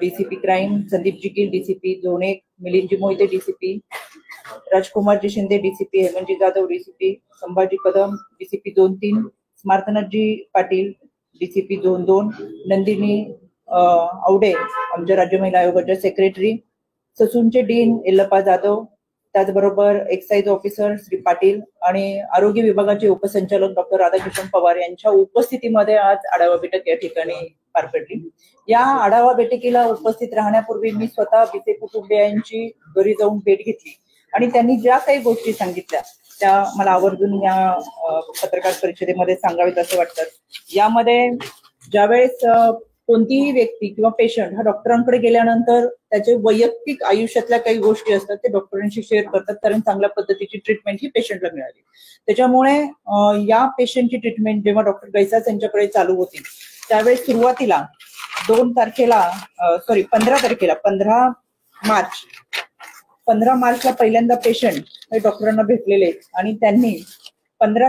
DCP crime Sandeepji Gill DCP zone 1, Milindji Mohite DCP, Rajkumarji Shinde DCP, Hemantji Jadhav DCP, Sambhaji Kadam DCP zone 3, Smartnathji Patil DCP zone 2, Nandini Awade आमच्या राज्य महिला आयोगाच्या सेक्रेटरी, ससूनचे डीन येल्लप्पा जाधव, त्याचबरोबर एक्साइज ऑफिसर श्री पाटील आणि आरोग्य विभागाचे उपसंचालक डॉक्टर राधाकृष्ण पवार यांच्या उपस्थितीमध्ये आज आढावा बैठक या ठिकाणी पार पडली। या आढावा बैठकीला उपस्थित राहण्यापूर्वी मी स्वतः बीते कुटुंबियांची घरी जाऊन भेट घेतली आणि त्यांनी ज्या काही गोष्टी सांगितल्या त्या मला आवर्जून या पत्रकार परिषदेमध्ये सांगावेत असं वाटतं। यामध्ये ज्यावेळेस कोणतीही व्यक्ती किंवा पेशंट हा डॉक्टरांकडे गेल्यानंतर त्याचे वैयक्तिक आयुष्यातल्या काही गोष्टी असतात ते डॉक्टरांशी शेअर करतात, कारण चांगल्या पद्धतीची ट्रीटमेंट ही पेशंटला मिळाली। त्याच्यामुळे या पेशंटची ट्रीटमेंट जेव्हा डॉक्टर गैसास यांच्याकडे चालू होती त्यावेळेस सुरुवातीला 15 मार्चला पहिल्यांदा पेशंट हे डॉक्टरांना भेटलेले आणि त्यांनी 15